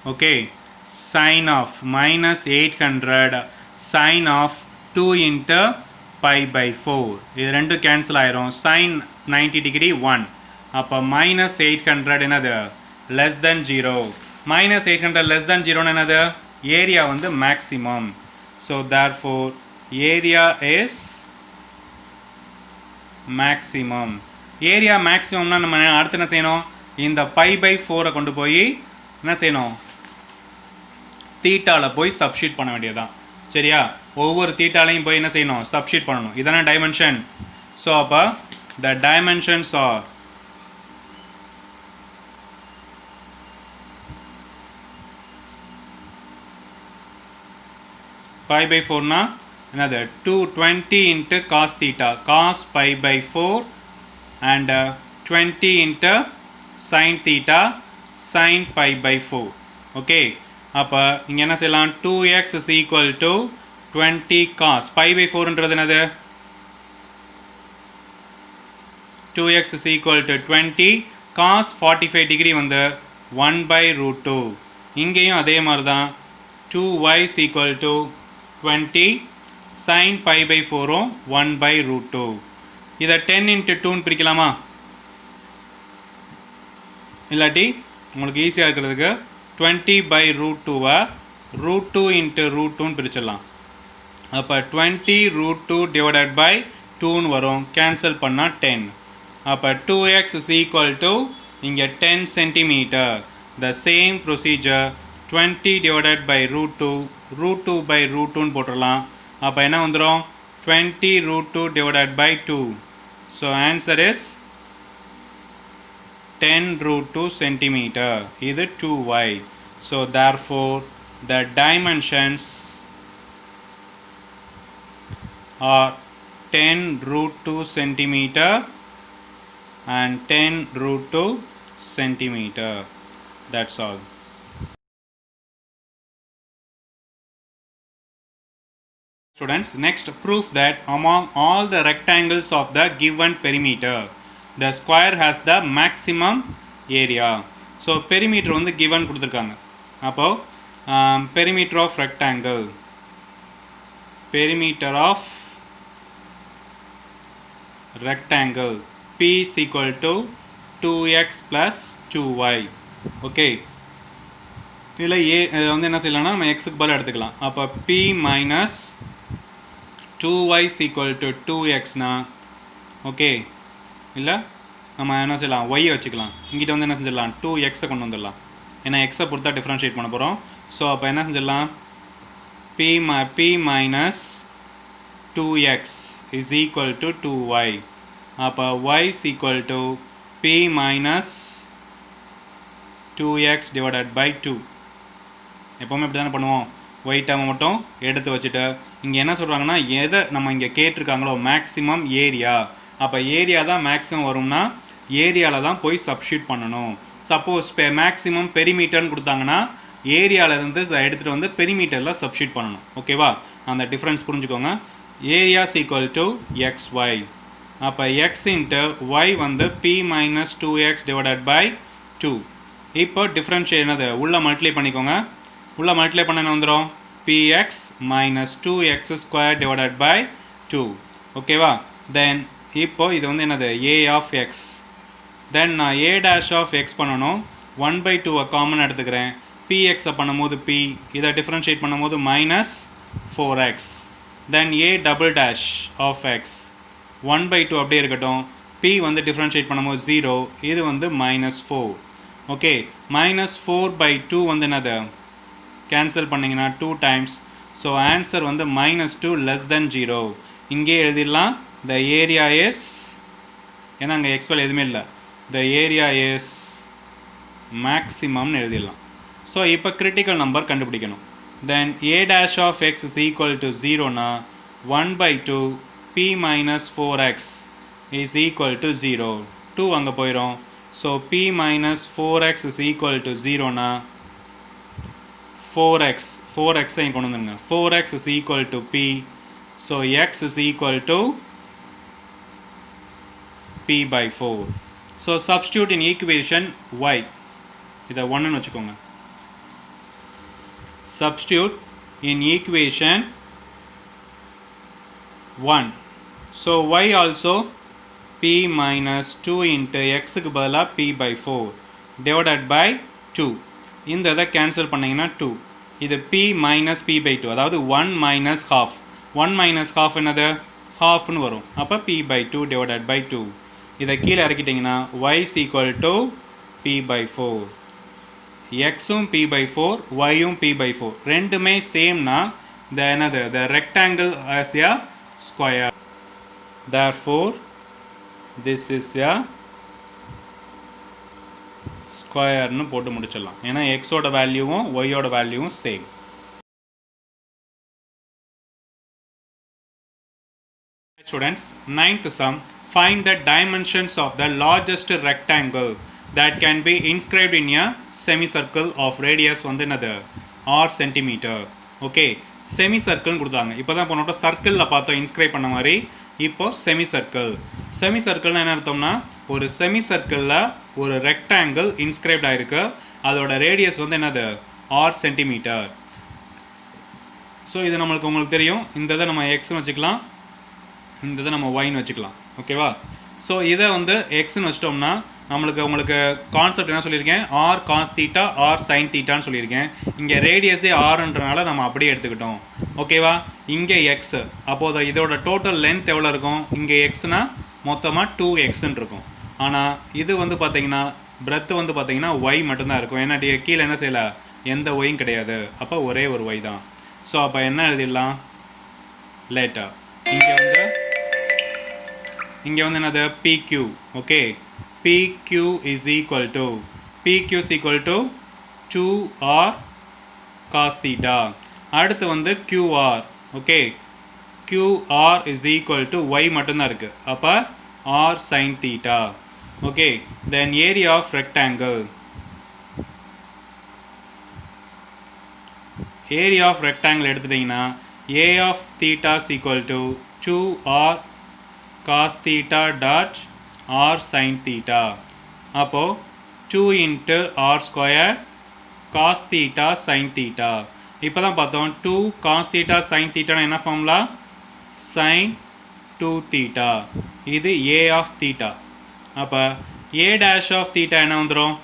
okay, sine of minus 800 sine of 2 into pi by 4 இது ரெண்டு cancel ஆயிரும் sin 90 degree 1 அப்போ minus 800 என்னது less than 0 minus 800 less than 0 என்னது area வந்து maximum so therefore area is maximum area maximumனா நம்ம அடுத்து என்ன செய்யணும் இந்த pi by 4 கொண்டு போய் என்ன செய்யணும் தீட்டால போய் சப்ஸ்டிட் பண்ண வேண்டியதுதான் சரியா ஒவ்வொரு தீட்டாலையும் போய் என்ன செய்யணும் சப்ஸ்டிட் பண்ணணும் இதான டைமென்ஷன் ஸோ அப்போ the dimensions are pi by 4 னா என்னது 220 into cos theta cos pi by 4 and 20 into sin theta sin pi by 4 okay அப்போ இங்கே என்ன செய்யலாம் 2x is equal to 20 cos pi by 4ன்றது என்னது 2x is equal to 20 cos 45 degree வந்து 1 by root 2 இங்கேயும் அதே மாதிரி தான் 2y is equal to 20 sin pi by 4 1 by root 2 இதை 10 into 2 பிரிக்கலாமா இல்லாட்டி உங்களுக்கு ஈஸியாக இருக்கிறதுக்கு 20 by root 2 root 2 into root 2 பிரிச்சிடலாம் அப்போ 20 root 2 divided by 2 வரும் கேன்சல் பண்ணால் 10 அப்போ 2x is equal to இங்கே 10 centimeter the same procedure 20 divided by root 2 root 2 by root 2 போட்டுடலாம் அப்போ என்ன வந்துடும் 20 root 2 divided by 2 so answer is 10 root 2 centimeter இது 2y so therefore the dimensions are 10 root 2 centimeter and 10 root 2 centimeter that's all students next proof that among all the rectangles of the given perimeter the square has the maximum area so perimeter வந்து given கொடுத்துருக்காங்க அப்போ perimeter of rectangle perimeter of rectangle p is equal to 2x plus 2y okay இதில் வந்து என்ன செய்யலாம்னா நம்ம எக்ஸுக்கு பதில் எடுத்துக்கலாம் அப்போ p minus 2y is equal to 2x னா ஓகே இல்லை நம்ம என்ன செய்யலாம் ஒய்யை வச்சுக்கலாம் இங்கிட்ட வந்து என்ன செஞ்சிடலாம் 2xை கொண்டு வந்துடலாம் ஏன்னா எக்ஸை பொறுத்தா டிஃப்ரென்ஷியேட் பண்ண போகிறோம் ஸோ அப்போ என்ன செஞ்சிடலாம் p minus 2x is equal to 2y அப்போ y is equal to p minus 2x divided by 2 எப்போவுமே இப்படி தானே பண்ணுவோம் ஒய் டேர்மை மட்டும் எடுத்து வச்சுட்டு இங்கே என்ன சொல்கிறாங்கன்னா எதை நம்ம இங்கே கேட்டிருக்காங்களோ மேக்ஸிமம் ஏரியா அப்போ ஏரியா தான் மேக்ஸிமம் வரும்னா ஏரியாவில் தான் போய் சப்ஸ்டியூட் பண்ணணும் சப்போஸ் மேக்ஸிமம் பெரிமீட்டர்னு கொடுத்தாங்கன்னா ஏரியாவிலேருந்து எடுத்துகிட்டு வந்து பெரிமீட்டரில் சப்ஸ்டியூட் பண்ணணும் ஓகேவா அந்த டிஃப்ரென்ஸ் புரிஞ்சுக்கோங்க areas equal to x y அப்போ எக்ஸ் இன்ட்டு ஒய் வந்து p minus 2x divided by 2 இப்போ டிஃப்ரென்ஷியேட் என்னது உள்ளே மல்டிப்ளை பண்ணிக்கோங்க உள்ளே மல்டிப்ளை பண்ண என்ன வந்துடும் px minus 2x square divided by 2 ஓகேவா தென் இப்போ இது வந்து என்னது a ஆஃப் எக்ஸ் தென் நான் a டேஷ் ஆஃப் எக்ஸ் பண்ணணும் 1/2 காமன் எடுத்துக்கிறேன் px பண்ணும்போது p இதை டிஃப்ரென்ஷியேட் பண்ணும்போது minus 4x then a double dash of x 1/2 அப்படியே இருக்கட்டும் p வந்து டிஃப்ரென்ஷியேட் பண்ணும்போது 0 இது வந்து மைனஸ் 4 ஓகே மைனஸ் 4/2 வந்து என்னது கேன்சல் பண்ணிங்கன்னா 2 டைம்ஸ் ஸோ ஆன்சர் வந்து மைனஸ் 2 லெஸ் தென் 0 இங்கே எழுதிடலாம் த ஏரியா இஸ் ஏன்னா அங்கே எக்ஸ்வல் எதுவுமே இல்லை த ஏரியா இஸ் மேக்ஸிமம்னு எழுதிடலாம் ஸோ இப்போ கிரிட்டிக்கல் நம்பர் கண்டுபிடிக்கணும் தென் a dash of x is equal to 0னா 1/2 p minus 4x is equal to 0 2 அங்கே போயிடும் so p minus 4x is equal to 0னா 4x ஐயும் கொண்டு வந்துங்க 4x is equal to p so x is equal to p by 4 so substitute in equation y இதை 1ன்னு வச்சுக்கோங்க substitute in equation 1. So y also p minus 2 into x க்கு பதிலா p by 4 divided by 2. இந்த இதை cancel பண்ணிங்கன்னா 2. இது p minus p by 2, அதாவது 1 minus half. 1 minus half என்னது? halfனு வரும். அப்போ p by 2 divided by 2. இதை கீழே இறக்கிட்டிங்கன்னா y is equal to p by 4. x-உம் p by 4, y-உம் p by 4. ரெண்டுமே சேம்னா the rectangle has a square. Therefore, this is a square னு போட்டு முடிச்சிடலாம். ஏன்னா x ஓட வேல்யூவும் y ஓட வேல்யூவும் same. Students, 9th sum, find the dimensions of the largest rectangle that can be inscribed in a semicircle of radius வந்து என்னது? r centimeter. ஓகே, செமிசர்க்கிள்னு கொடுத்தாங்க. இப்போ தான் போனோட்ட சர்க்கிளில் பார்த்தோம் இன்ஸ்கிரைப் பண்ண மாதிரி. இப்போ செமிசர்க்கிள். செமிசர்க்கிள்னா என்ன அர்த்தம்னா, ஒரு செமிசர்க்கிளில் ஒரு ரெக்டாங்கிள் இன்ஸ்கிரைப்ட் ஆகிருக்கு. அதோட ரேடியஸ் வந்து என்னது? R centimetre. ஸோ இது உங்களுக்கு தெரியும். இந்த இதை நம்ம எக்ஸ்னு வச்சுக்கலாம், இந்த இதை நம்ம ஒய்னு வச்சுக்கலாம். ஓகேவா? ஸோ இதை வந்து எக்ஸ்னு வச்சிட்டோம்னா உங்களுக்கு கான்செப்ட் என்ன சொல்லியிருக்கேன்? R cos theta r sine தீட்டான்னு சொல்லியிருக்கேன். இங்கே ரேடியஸே ஆர்ன்றனால நம்ம அப்படியே எடுத்துக்கிட்டோம். ஓகேவா? இங்கே எக்ஸ், அப்போது இதோட டோட்டல் லென்த் எவ்வளோ இருக்கும்? இங்கே எக்ஸ்னா மொத்தமாக 2xன்னு இருக்கும். ஆனால் இது வந்து பார்த்தீங்கன்னா பிரெத் வந்து பார்த்தீங்கன்னா ஒய் மட்டும்தான் இருக்கும். ஏன்னா கீழே என்ன செய்யலை? எந்த ஒயும் கிடையாது. அப்போ ஒரே ஒரு ஒய் தான். ஸோ அப்போ என்ன எழுதிடலாம்? லேட்டா இங்கே வந்து என்னது? PQ. Okay, PQ is equal to 2r cos theta. அடுத்து வந்து QR. Okay, QR is equal to y மட்டும்தான் இருக்குது. அப்போ r sin theta. Okay, then area of rectangle. area of rectangle எடுத்துட்டிங்கன்னா a of theta is equal to 2r cos theta dot r sin theta. அப்போ 2 into r square cos theta sin theta. இப்போ தான் பார்த்தோம் 2 cos theta sin theta என்ன formula? sin 2 theta. இது a of theta. அப்போ a dash of theta என்ன வந்துடும்?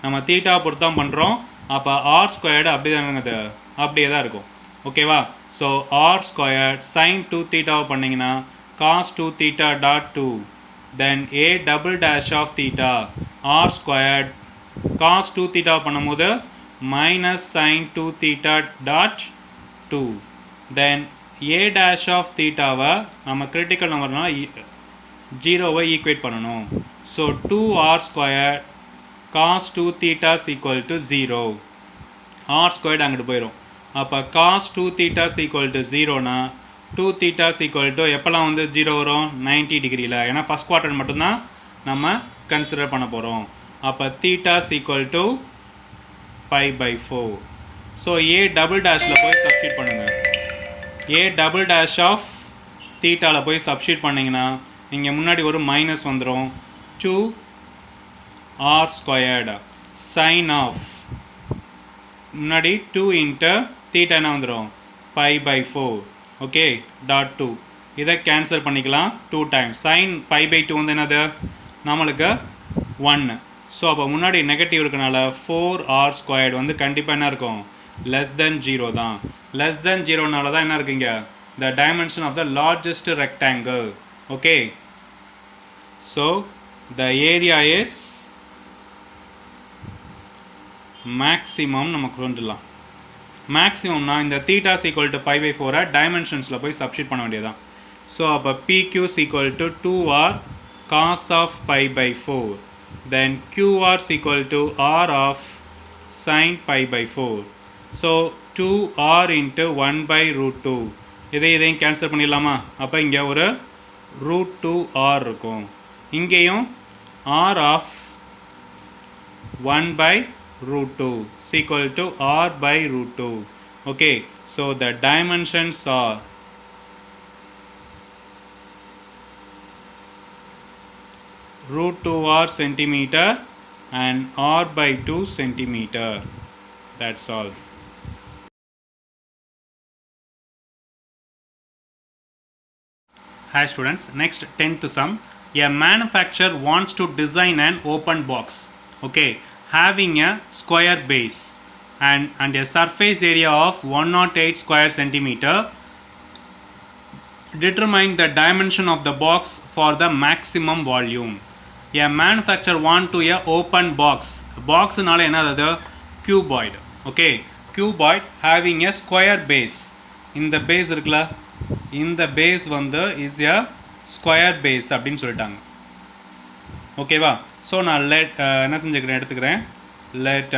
நம்ம தீட்டா பொறுத்து தான் பண்ணுறோம். அப்போ r squared அப்படி தான் இருக்குது, அப்படியே தான் இருக்கும். ஓகேவா? So r squared sin 2 theta பண்ணிங்கன்னா cos 2 theta dot 2. Then a double dash of theta r squared cos 2 theta பண்ணும்போது minus sin 2 theta dot 2. Then a dash of theta நம்ம critical நம்பர்னா 0வை ஈக்குவேட் பண்ணணும். So 2r squared cos 2 theta is equal to 0. r squared அங்கிட்டு போயிடும். அப்போ cos 2 theta is equal to 0னா 2 theta is equal to எப்போல்லாம் வந்து 0 வரும்? 90 டிகிரியில். ஏன்னா ஃபஸ்ட் குவார்ட்டர் மட்டும்தான் நம்ம கன்சிடர் பண்ண போகிறோம். அப்போ theta is equal to pi by 4. So a double டேஷில் போய் சப்ஸ்டியூட் பண்ணுங்கள். a டபுள் டேஷ் ஆஃப் தீட்டாவில் போய் சப்ஸ்டியூட் பண்ணிங்கன்னா இங்கே முன்னாடி ஒரு மைனஸ் வந்துடும். 2r ஸ்கொயர்டு சைன் ஆஃப் முன்னாடி 2 இன்ட்டு தீட்டா என்ன வந்துடும்? pi by 4. Okay, dot 2. இதை கேன்சல் பண்ணிக்கலாம் 2 டைம்ஸ். சைன் pi by 2 வந்து என்னது? நம்மளுக்கு 1. ஸோ அப்போ முன்னாடி நெகட்டிவ் இருக்கனால 4r ஸ்கொயர்டு வந்து கண்டிப்பாக என்ன இருக்கும்? லெஸ் தென் 0 தான். லெஸ் தென் 0னால தான் என்ன இருக்குங்க? The dimension of the largest rectangle. Okay, so the area is maximum நமக்கு கொண்டுடலாம். மேக்ஸிமம்னா இந்த தீட்டா ஈக்குவல் டு பை பை 4 டைமென்ஷன்ஸில் போய் சப்ஸ்டியூட் பண்ண வேண்டியதான். ஸோ அப்போ PQ equal to 2r cos of pi pi 4. Then QR equal to r of sin pi pi 4. So 2r into 1 by root 2. இதையும் கேன்சல் பண்ணிடலாமா? அப்போ இங்கே ஒரு ரூட் 2r இருக்கும். இங்கேயும் r of 1 by root 2 is equal to r by root 2. Okay, so the dimensions are root 2r centimeter and r by 2 centimeter. That's all. Hi students, next 10th sum. A manufacturer wants to design an open box, okay, having a square base and a surface area of 108 square centimeter. Determine the dimension of the box for the maximum volume. A manufacturer want to a open box. Box நால என்னது? Cuboid. Okay, cuboid having a square base. இந்த base இருக்குல்ல, இந்த base வந்து is a square base அப்படின்னு சொல்லிட்டாங்க. ஓகேவா? So நான் என்ன செஞ்சுக்கிறேன் எடுத்துக்கிறேன். Let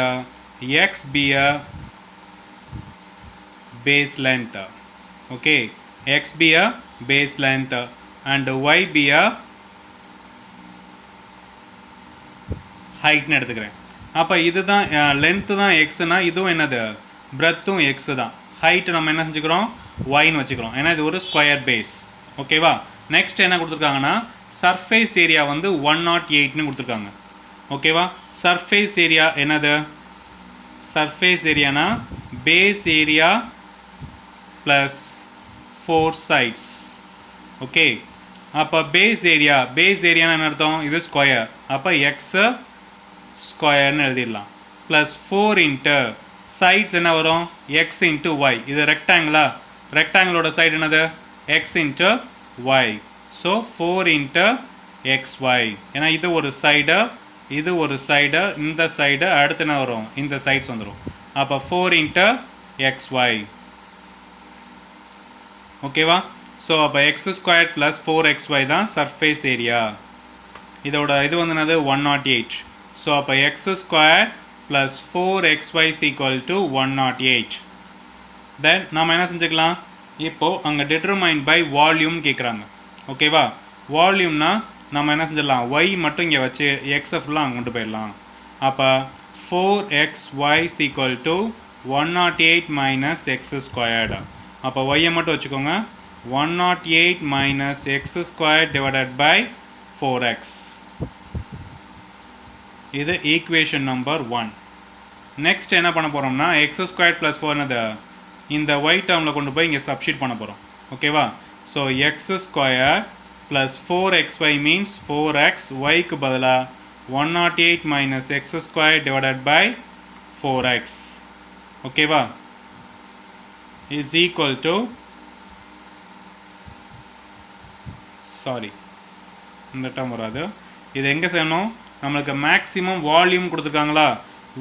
x be a base length. Okay, x be a base length and y be a height னு எடுத்துக்கிறேன். அப்போ இதுதான் லென்த்து தான் எக்ஸ்னா, இதுவும் என்னது பிரெத்தும் எக்ஸு தான். ஹைட்டு நம்ம என்ன செஞ்சுக்கிறோம் ஒய்ன்னு வச்சுக்கிறோம், ஏன்னா இது ஒரு ஸ்கொயர் பேஸ். ஓகேவா? நெக்ஸ்ட் என்ன கொடுத்துருக்காங்கன்னா சர்ஃபேஸ் ஏரியா வந்து 108ன்னு கொடுத்துருக்காங்க. ஓகேவா? சர்ஃபேஸ் ஏரியா என்னது? சர்ஃபேஸ் ஏரியானா base area plus 4 sides. Okay, அப்போ பேஸ் ஏரியான்னு என்ன அர்த்தம்? இது ஸ்கொயர், அப்போ எக்ஸு ஸ்கொயர்னு எழுதிடலாம். ப்ளஸ் 4 இன்ட்டு சைட்ஸ் என்ன வரும்? X into y. இது ரெக்டாங்கிளோட சைடு என்னது? X into y. So 4 into x y. ஏன்னா இது ஒரு சைடு, இது ஒரு சைடு, இந்த சைடு அடுத்து என்ன வரும்? இந்த சைட்ஸ் வந்துடும். அப்போ 4 இன்ட்டு எக்ஸ் ஒய். ஓகேவா? ஸோ அப்போ எக்ஸ் ஸ்கொயர் ப்ளஸ் 4xy தான் சர்ஃபேஸ் ஏரியா. இதோட இது வந்து என்னது? 108. ஸோ அப்போ X square plus 4xy is equal to 108. தென் நம்ம என்ன செஞ்சுக்கலாம்? இப்போது அங்கே டிட்டர்மைன் பை வால்யூம் கேட்குறாங்க. ஓகேவா? வால்யூம்னா நம்ம என்ன செஞ்சிடலாம்? ஒய் மட்டும் இங்கே வச்சு எக்ஸை ஃபுல்லாக அங்கே கொண்டு போயிடலாம். அப்போ 4xy is equal to 108 minus x squared. அப்போ ஒய்யை மட்டும் வச்சுக்கோங்க. 108 minus x squared divided by 4x. இது ஈக்குவேஷன் நம்பர் 1. நெக்ஸ்ட் என்ன பண்ண போகிறோம்னா எக்ஸ் ஸ்கொயர் ப்ளஸ் 4 என்னது? இந்த ஒய் டேர்மில் கொண்டு போய் இங்கே சப்ஸ்டிட் பண்ண போகிறோம். ஓகேவா? So x square plus 4xy means 4x, ஒய்க்கு பதிலாக 108 minus x square divided by 4x. ஓகேவா? இஸ் ஈக்குவல் டு, சாரி இந்த டேர்ம் வராது, இது எங்கே செய்யணும்? நம்மளுக்கு மேக்ஸிமம் வால்யூம் கொடுத்துருக்காங்களா?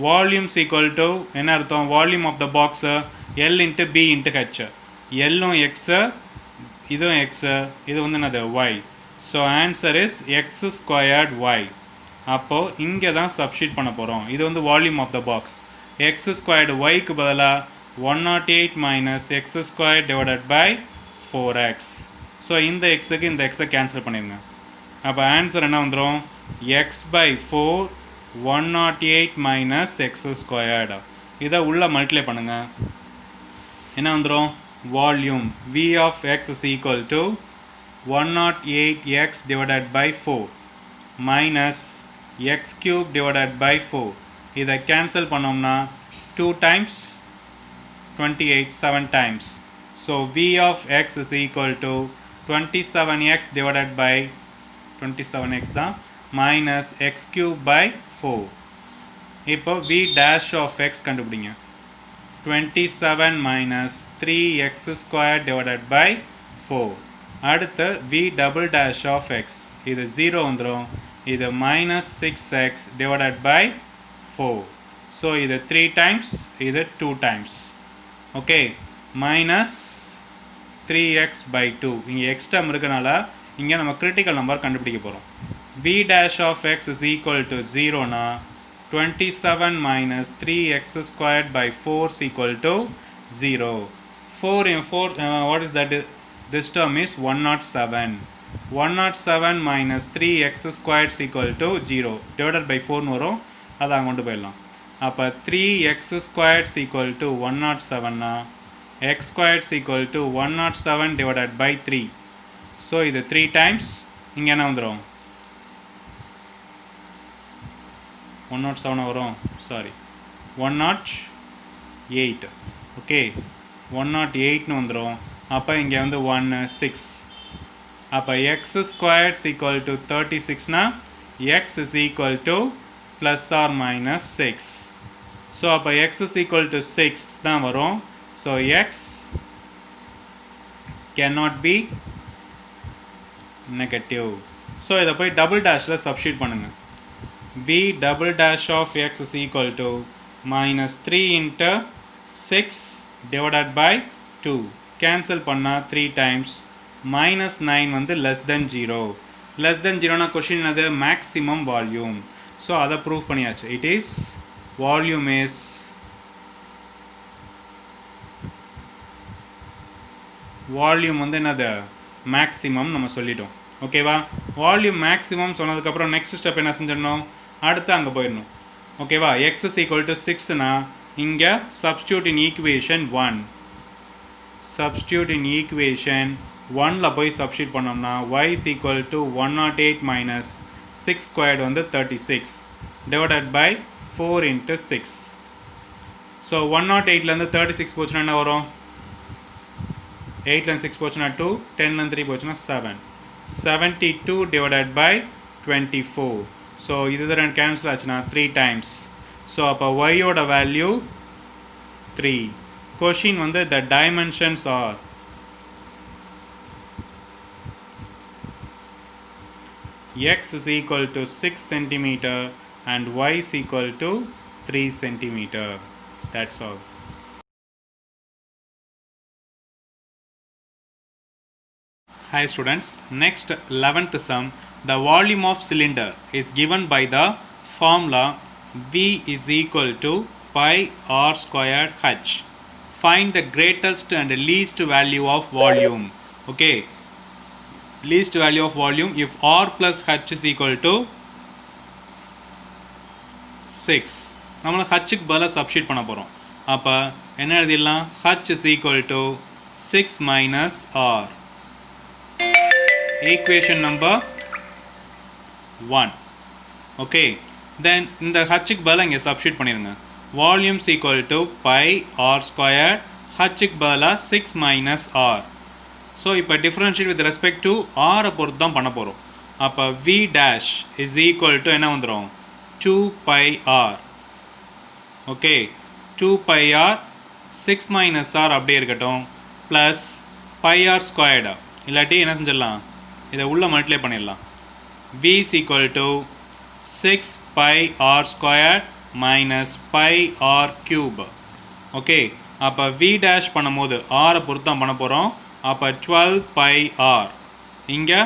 வால்யூம்ஸ் ஈக்குவல் டு என்ன அர்த்தம்? Volume of the box l into b into h. எல்லும் எக்ஸு, இதுவும் எக்ஸு, இது வந்து என்னது? Y. So answer is x squared y. அப்போது இங்கே தான் சப்ஸ்டிட் பண்ண போகிறோம். இது வந்து volume of the box. X squared ஒய்க்கு பதிலாக 108 minus x square divided by 4x. So இந்த எக்ஸுக்கு இந்த எக்ஸை கேன்சல் பண்ணிடுங்க. அப்போ ஆன்சர் என்ன வந்துடும்? x by 4 108 minus x squared. இதை உள்ள மல்டிப்ளை பண்ணுங்கள். என்ன வந்துடும்? Volume v of x is equal to 108x divided by 4 minus x cube divided by 4. இதை கேன்சல் பண்ணோம்னா 2 times 28 7 times. So v of x is equal to 27x divided by 27x தான் minus x cube by 4. இப்போ v dash of x கண்டுபிடிங்க. 27 minus 3x square divided by 4. அடுத்து v double dash of x, இது 0 வந்துடும். இது minus 6x divided by 4. So இது 3 times, இது 2 times. Okay, minus 3x by 2. இங்கே x term இருக்கனால இங்கே நம்ம கிரிட்டிக்கல் நம்பர் கண்டுபிடிக்க போகிறோம். v dash of x is equal to 0 na 27 minus 3x squared by 4 is equal to 0. 4 in 4, what is that? This term is 107. 107 minus 3x squared is equal to 0. Divided by 4 வரும், அதை அங்கே கொண்டு போயிடலாம். அப்போ 3x squared is equal to 107 na x squared is equal to 107 divided by 3. So இது 3 times, இங்கே என்ன வந்துடும்? 107 வரும், சாரி 108. ஓகே, 108ன்னு வந்துடும். அப்போ இங்கே வந்து 1 6. அப்போ x squared is equal to 36 னா x is equal to plus or minus 6. So அப்போ x is equal to 6 தான் வரும். So x cannot be negative. So இதை போய் டபுள் டேஷில் சப்ஸ்டியூட் பண்ணுங்கள். v double dash of x is equal to minus 3 into 6 divided by 2. cancel பண்ணா 3 times. minus 9 வந்து less than 0. less than 0 na question என்னது maximum volume. So அதை prove பண்ணியாச்சு. it is volume is volume வந்து என்னது maximum நம்ம சொல்லிட்டோம். ஓகேவா? வால்யூம் மேக்ஸிமம் சொன்னதுக்கப்புறம் நெக்ஸ்ட் ஸ்டெப் என்ன செஞ்சிடணும்? அடுத்து அங்கே போயிடணும். ஓகேவா? எக்ஸ் இஸ் ஈக்குவல் டு 6னா இங்கே substitute in equation 1. Substitute in equation 1ல போய் சப்ஸ்டியூட் பண்ணோம்னா y is equal to 108 minus 6 squared வந்து 36 டிவைடட் பை 4 இன்ட்டு 6. ஸோ 108லேருந்து 36 போச்சுன்னா என்ன வரும்? 8லேருந்து 6 போச்சுன்னா 2, 10லேருந்து 3 போச்சுன்னா 7. 72 divided by 24. ஸோ இது ரெண்டு கேன்சல் ஆச்சுன்னா 3 times. ஸோ அப்போ ஒய்யோட வேல்யூ 3. கொஷின் வந்து the dimensions are x is equal to 6 centimeter and y is equal to 3 centimeter. That's all. Hi students, next 11th sum, the volume of cylinder is given by the formula V is equal to pi r squared h. Find the greatest and least value of volume. Okay, least value of volume if r plus h is equal to 6. நம்ம h க்கு பதிலா substitute பண்ண போறோம். அப்ப என்ன எழுதிடலாம்? h is equal to 6 minus r. Equation number 1. Okay, then இந்த h க்கு பதிலா இங்கே சப்ஸ்டிட்யூட் பண்ணிருங்க. Volume is equal to pi r squared, h க்கு பதிலா 6 minus r. ஸோ இப்போ differentiate with respect to r பொறுத்து தான் பண்ண போகிறோம். அப்போ v dash is equal to என்ன வந்துடும்? 2 pi r. Okay, 2 pi r 6 minus r அப்படியே இருக்கட்டும், ப்ளஸ் pi r squared. இல்லாட்டி என்ன செஞ்சிடலாம்? இதை உள்ள மல்டிப்ளை பண்ணிடலாம். v is equal to 6 pi r squared minus pi r cube. Okay, அப்போ v dash பண்ணும்போது r பொறுத்து தான் பண்ண போகிறோம். அப்போ 12 pi r, இங்கே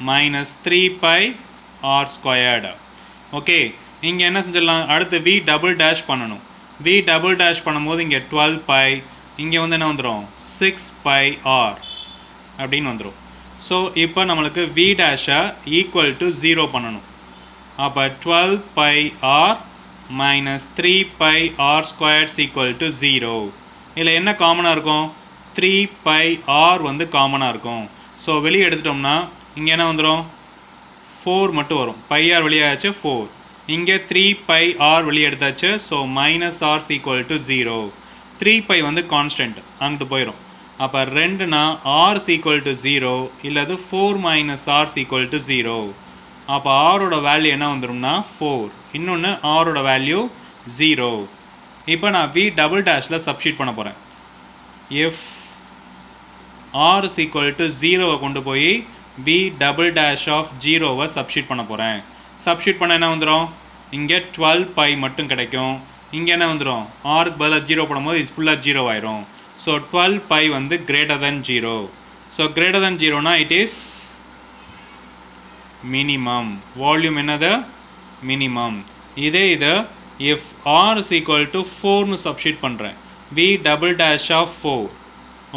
minus 3 pi r squared. Okay, இங்கே என்ன செஞ்சிடலாம்? அடுத்து v double dash பண்ணணும். v double dash பண்ணும்போது இங்கே 12 pi, இங்கே வந்து என்ன வந்துடும்? 6 pi r அப்படின்னு வந்துடும். ஸோ இப்போ நம்மளுக்கு v டேஷை ஈக்குவல் டு 0 பண்ணணும். அப்போ 12 pi r minus 3 pi r squares equal to 0. இதில் என்ன காமனாக இருக்கும்? 3 pi r வந்து காமனாக இருக்கும். ஸோ வெளியே எடுத்துட்டோம்னா இங்கே என்ன வந்துடும்? 4 மட்டும் வரும். pi r வெளியாச்சு 4. இங்கே 3 pi r வெளியே எடுத்தாச்சு. So minus r equal to 0. 3 pi வந்து கான்ஸ்டன்ட், அங்கிட்டு போயிடும். அப்போ 2னா r ஈக்குவல் டு 0, இல்லது 4 மைனஸ் r ஈக்குவல் டு 0. அப்போ ஆரோட வேல்யூ என்ன வந்துடும்னா 4, இன்னொன்று ஆரோட வேல்யூ 0. இப்போ நான் v டபுள் டேஷில் சப்ஸ்டிட்யூட் பண்ண போகிறேன். இஃப் r ஈக்குவல் டு 0வை கொண்டு போய் v டபுள் டேஷ் ஆஃப் 0வை சப்ஸ்டிட்யூட் பண்ண போகிறேன். சப்ஸ்டிட்யூட் பண்ண என்ன வந்துடும்? இங்கே 12 pi மட்டும் கிடைக்கும். இங்கே என்ன வந்துடும்? ஆருக்கு பதிலாக 0 பண்ணும்போது இது ஃபுல்லாக 0 ஆயிரும். ஸோ 12 pi வந்து greater than 0. So greater than 0னா it is minimum. வால்யூம் என்னது? மினிமம். இதே இது if r is equal to 4னு சப்ஸ்டிட்யூட் பண்ணுறேன். v double dash of 4.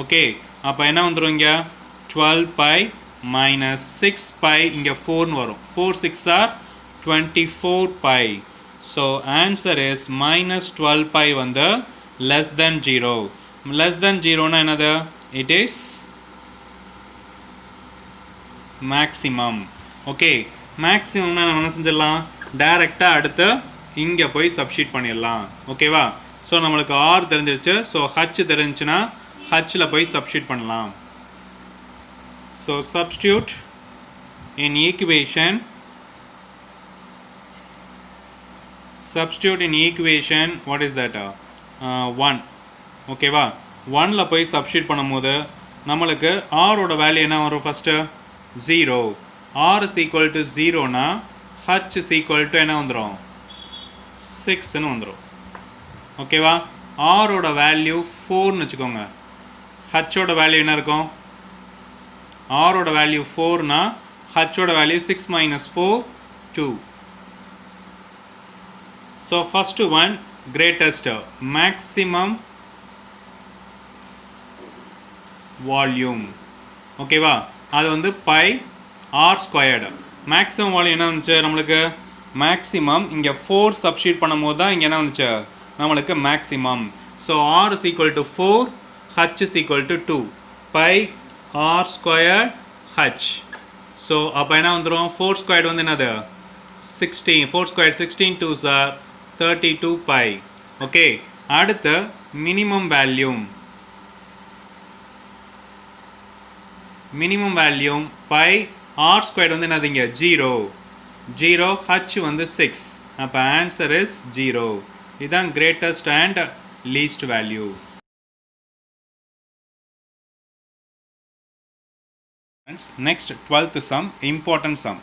Okay, அப்போ என்ன வந்துடும்? இங்கே 12 pi minus 6 pi, இங்கே 4னு வரும். 4 6 are 24 pi. So answer is minus 12 pi வந்து less than 0. less than 0னா என்னது? it is maximum. ஓகே, மேக்ஸிமம்னா நம்ம என்ன செஞ்சிடலாம்? டைரெக்டாக அடுத்து இங்கே போய் சப்ஸ்டிட்யூட் பண்ணிடலாம். ஓகேவா? ஸோ நம்மளுக்கு r தெரிஞ்சிருச்சு. ஸோ h தெரிஞ்சுன்னா ஹச்சில் போய் சப்ஸ்டிட்யூட் பண்ணலாம். So substitute in equation, substitute in equation, what is that, 1, ஓகேவா 1ல போய் சப்ஸ்டியூட் பண்ணும்போது நம்மளுக்கு r ஓட வேல்யூ என்ன வரும் first 0, r is equal to 0 னா h is equal to என்ன வந்துரும் 6 ன்னு வந்துரும். ஓகேவா r ஓட வேல்யூ 4 ன்னு வெச்சுக்கோங்க, h ஓட வேல்யூ என்ன இருக்கும், r ஓட வேல்யூ 4 னா h ஓட value 6 minus 4 2. So first one, greatest maximum volume, ஓகேவா அது வந்து pi r squared. Maximum volume என்ன வந்துச்சு நம்மளுக்கு, மேக்ஸிமம் இங்கே 4 சப்ஸ்டியூட் பண்ணும்போது தான் இங்கே என்ன வந்துச்சு நம்மளுக்கு maximum. So r is equal to 4, h is equal to 2, pi r squared h. So அப்போ என்ன வந்துடும் 4 squared வந்து என்னது 16, 4 squared 16 2s are 32 pi. Okay அடுத்து மினிமம் வேல்யூம், மினிமம் வேல்யூம் pi r squared வந்து என்னது இங்கே 0, 0 h வந்து 6, அப்போ ஆன்சர் இஸ் 0. இதுதான் greatest and least value. Next 12th sum, important sum.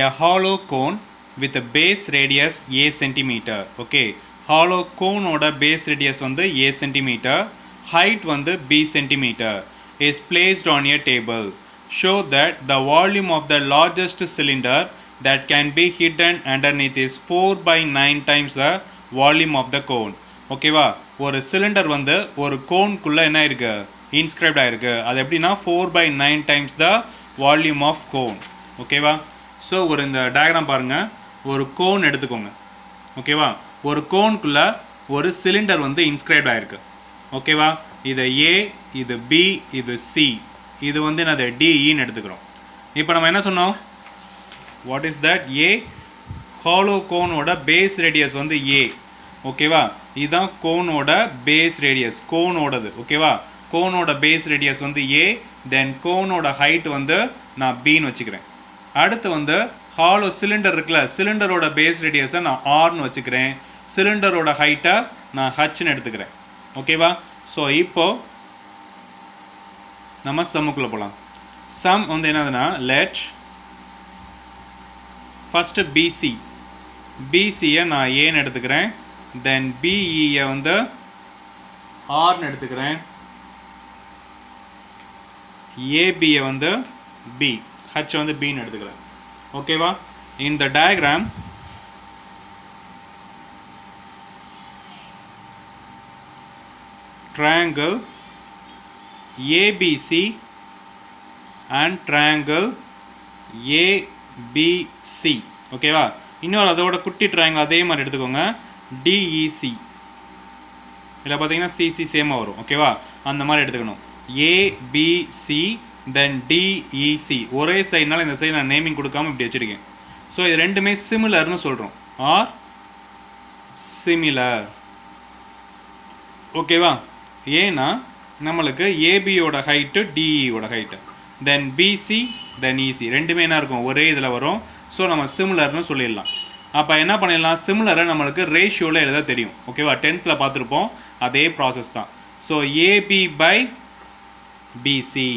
A hollow cone with a base radius a centimeter. Okay, hollow cone ஓட base radius வந்து a centimeter, height வந்து b centimeter, is placed on a table. Show that the volume of the largest cylinder that can be hidden underneath is 4/9 times the volume of the cone. ஓகேவா ஒரு cylinder வந்து ஒரு கோன்குள்ளே என்ன இருக்கு inscribed ஆகிருக்கு, அது எப்படின்னா 4/9 times the volume of cone. ஓகேவா ஸோ ஒரு இந்த டயக்ராம் பாருங்கள், ஒரு கோன் எடுத்துக்கோங்க. ஓகேவா ஒரு கோன்குள்ளே ஒரு சிலிண்டர் வந்து இன்ஸ்கிரைப்ட் ஆகிருக்கு. ஓகேவா இது ஏ, இது பி, இது சி, இது வந்து என்னது டிஇன்னு எடுத்துக்கிறோம். இப்போ நம்ம என்ன சொன்னோம், what is that, a hollow கோனோட பேஸ் ரேடியஸ் வந்து ஏ. ஓகேவா இதுதான் கோனோட பேஸ் ரேடியஸ், கோனோடது. ஓகேவா கோனோட பேஸ் ரேடியஸ் வந்து ஏ, தென் கோனோட ஹைட் வந்து நான் பின்னு வச்சுக்கிறேன். அடுத்து வந்து ஹாலோ சிலிண்டர் இருக்குல்ல, சிலிண்டரோட பேஸ் ரேடியஸை நான் ஆர்னு வச்சுக்கிறேன், சிலிண்டரோட ஹைட்டை நான் ஹச்ன்னு எடுத்துக்கிறேன். ஓகேவா ஸோ இப்போது நம்ம சம்முக்குள்ளே போகலாம். சம் வந்து என்னதுன்னா, லெட் ஃபஸ்ட்டு பிசி, பிசியை நான் ஏன்னு எடுத்துக்கிறேன், தென் பிஇயை வந்து ஆர்னு எடுத்துக்கிறேன், ஏபியை வந்து பி, ஹச் வந்து பின்னு எடுத்துக்கிறேன். ஓகேவா இந்த diagram triangle ABC and triangle ABC. ஓகேவா இன்னொரு அதோட குட்டி ட்ரையாங்கிள் அதே மாதிரி எடுத்துக்கோங்க, DEC. இதில் பார்த்தீங்கன்னா சிசி சேமாக வரும். ஓகேவா அந்த மாதிரி எடுத்துக்கணும். ABC தென் DEC. ஒரே சைடுனால இந்த சைடு நான் நேமிங் கொடுக்காம இப்படி வச்சுருக்கேன். ஸோ இது ரெண்டுமே சிமிலர்னு சொல்கிறோம், ஆர் சிமிலர். ஓகேவா ஏன்னா நம்மளுக்கு ஏபியோட ஹைட்டு டிஇயோட ஹைட்டு, தென் பிசி தென் இசி ரெண்டுமே என்ன இருக்கும் ஒரே இதில் வரும். ஸோ நம்ம சிமிலர்னு சொல்லிடலாம். அப்போ என்ன பண்ணிடலாம், சிமிலரை நம்மளுக்கு ரேஷியோவில் எழுத தெரியும். ஓகேவா 10th பார்த்துருப்போம், அதே ப்ராசஸ் தான். So AB by BC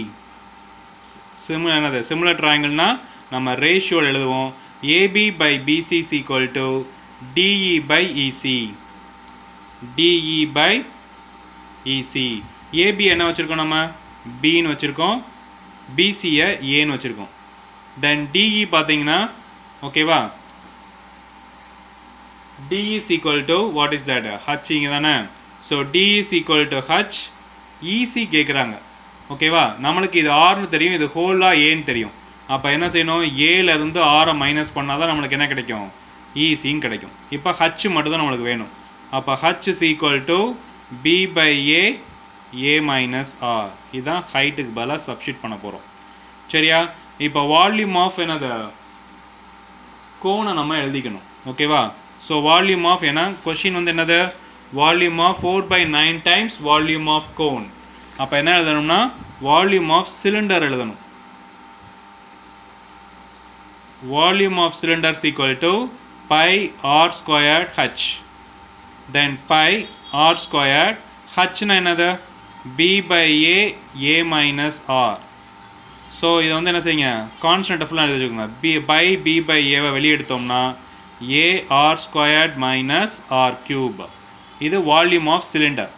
similar என்னது, சிமிலர் ட்ரையாங்கிள்னா நம்ம ரேஷியோவில் எழுதுவோம். AB by BC is equal to DE by EC, DE by EC. AB என்ன வச்சுருக்கோம், நம்ம பின்னு வச்சுருக்கோம், பிசியை ஏன்னு வச்சுருக்கோம். தென் டிஇ பார்த்தீங்கன்னா ஓகேவா d is equal to what is that, h இங்கே தானே. So d is equal to h, EC கேட்குறாங்க. ஓகேவா நம்மளுக்கு இது ஆர்னு தெரியும், இது ஹோலாக ஏன்னு தெரியும். அப்போ என்ன செய்யணும், ஏலேருந்து ஆரை மைனஸ் பண்ணால் தான் நம்மளுக்கு என்ன கிடைக்கும், இசின்னு கிடைக்கும். இப்போ ஹச் மட்டும் தான் நம்மளுக்கு வேணும். அப்போ h is equal to b by a, a minus r. இதுதான் ஹைட்டுக்கு பதிலாக சப்ஸ்டிட் பண்ண போகிறோம். சரியா இப்போ வால்யூம் ஆஃப் என்னது கோனை நம்ம எழுதிக்கணும். ஓகேவா ஸோ வால்யூம் ஆஃப் ஏன்னா கொஷின் வந்து என்னது, volume of 4/9 times volume of cone. அப்போ என்ன எழுதணும்னா வால்யூம் ஆஃப் சிலிண்டர் எழுதணும். volume of cylinder is equal to pi r squared h. Then pi r squared h na என்னது b by a minus r. So இதை வந்து என்ன செய்யுங்க கான்ஸ்டன்ட்டை ஃபுல்லாக எழுதி வச்சுக்கோங்க. b by a வெளியே எடுத்தோம்னா a r squared minus r cube. இது வால்யூம் ஆஃப் சிலிண்டர்.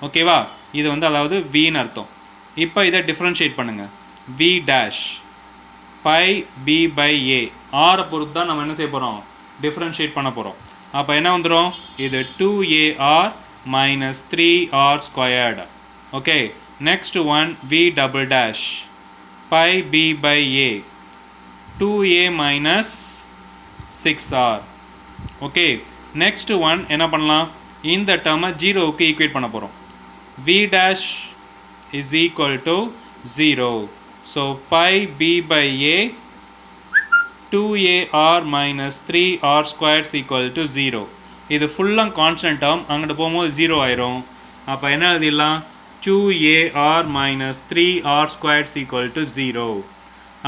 ஓகேவா, இது வந்து அதாவது வின்னு அர்த்தம். இப்போ இதை டிஃப்ரென்ஷியேட் பண்ணுங்கள். v dash pi b by a ஆரை பொறுத்து தான் நம்ம என்ன செய்ய போகிறோம், டிஃப்ரென்ஷியேட் பண்ண போகிறோம். அப்போ என்ன வந்துடும், இது 2ar minus 3r squared. Okay, next one v double dash pi b by a 2a minus 6r. Okay, next one என்ன பண்ணலாம், இந்த டேர்மை ஜீரோவுக்கு ஈக்குவேட் பண்ண போகிறோம். v dash is equal to 0. so pi b by a 2ar minus 3r squared is equal to 0. இது ஃபுல்லாக constant term, அங்கிட்டு போகும்போது 0 ஆயிரும். அப்போ என்ன எழுதிடலாம், 2ar minus 3r squared is equal to 0.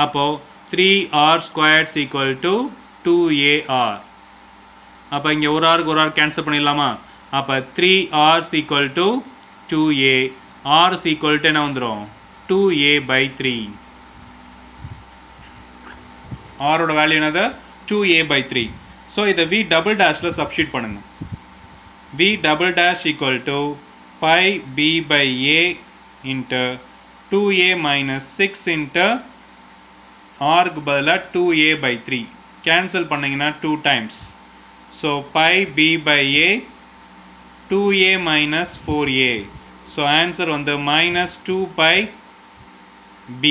அப்போது 3r squared is equal to 2ar. அப்போ இங்கே ஒரு ஆருக்கு ஒரு ஆர் கேன்சல் பண்ணிடலாமா. அப்போ 3r is equal to 2a, r is equal to என்ன வந்துடும் 2a by 3. ஆரோட வேல்யூ என்னது 2a by 3. ஸோ இதை v double dashல சப்ஸ்டியூட் பண்ணுங்க. v double dash equal to pi b by a into 2a minus 6 into rக்கு பதிலாக 2a by 3 cancel பண்ணிங்கன்னா 2 times. So pi b by a 2a minus 4a. So answer வந்து minus 2 pi b.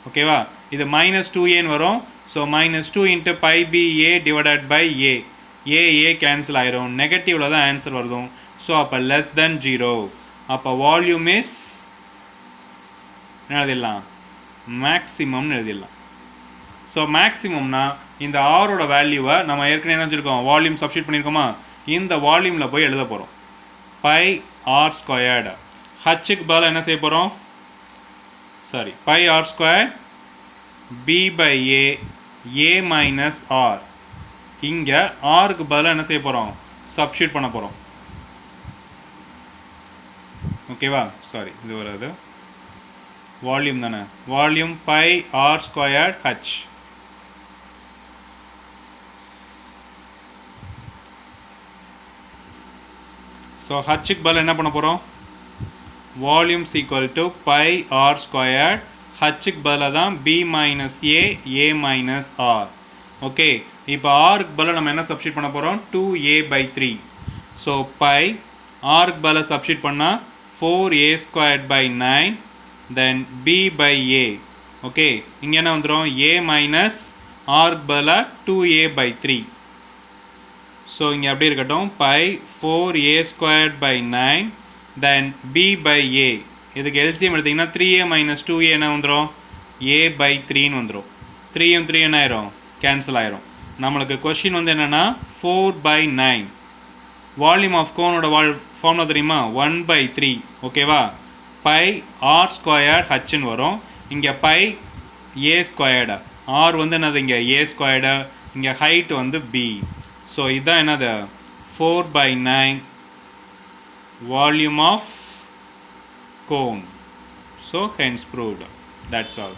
ஓகேவா, இது minus 2aன்னு வரும். So minus 2 into pi b a divided by a. a cancel ஆயிரும், நெகட்டிவில் தான் answer வருதும். So அப்போ less than 0. அப்போ volume is என்ன எழுதிடலாம், மேக்ஸிமம்னு எழுதிடலாம். ஸோ மேக்ஸிமம்னா இந்த ஆரோட வேல்யூவை நம்ம ஏற்கனவே என்ன வச்சுருக்கோம், வால்யூம் சப்ஸ்டியூட் பண்ணியிருக்கோமா, இந்த வால்யூமில் போய் எழுத போகிறோம். பை ஆர் ஸ்கொயர்டு ஹச்சுக்கு பதிலாக என்ன செய்ய போகிறோம், sorry pi r square b by a minus r. இங்கே ஆருக்கு பதிலாக என்ன செய்ய போகிறோம், சப்ஸ்டியூட் பண்ண போகிறோம். ஓகேவா, சாரி இது வராது, வால்யூம் தானே, volume pi r squared h. So ஹச்சுக்கு பதில் என்ன பண்ண போகிறோம், volume's equal to pi r squared, ஹச்சுக்கு பதிலாக தான் b minus a minus r. Okay, இப்போ ஆருக்கு பதிலாக நம்ம என்ன சப்ஸ்டியூட் பண்ண போகிறோம், 2a by 3. ஸோ பை ஆருக்கு பதிலாக சப்ஸ்டியூட் பண்ணால் 4a squared by 9 then b by a. Okay, இங்கே என்ன வந்துடும், a மைனஸ் ஆருக்கு பதிலாக 2a by 3. ஸோ இங்கே அப்படி இருக்கட்டும், pi 4a squared by 9 then b by a. இதுக்கு எல்சிஎம் எடுத்திங்கன்னா 3a minus 2a என்ன வந்துடும், a by 3ன்னு வந்துடும். 3யும் 3 என்ன ஆயிரும், கேன்சல் ஆயிரும். நம்மளுக்கு கொஷின் வந்து என்னென்னா 4 by 9. வால்யூம் ஆஃப் கோனோட ஃபார்முலா தெரியுமா, 1 by 3. ஓகேவா, பை ஆர் ஸ்கொயர்ட் ஹச்சுன்னு வரும். இங்கே பை ஏ ஸ்கொயர்டு, ஆர் வந்து என்னது இங்கே ஏ ஸ்கொயர்டு, இங்கே ஹைட் வந்து பி. ஸோ இதுதான் என்னது 4 by 9 volume of cone. So hence proved. That's all.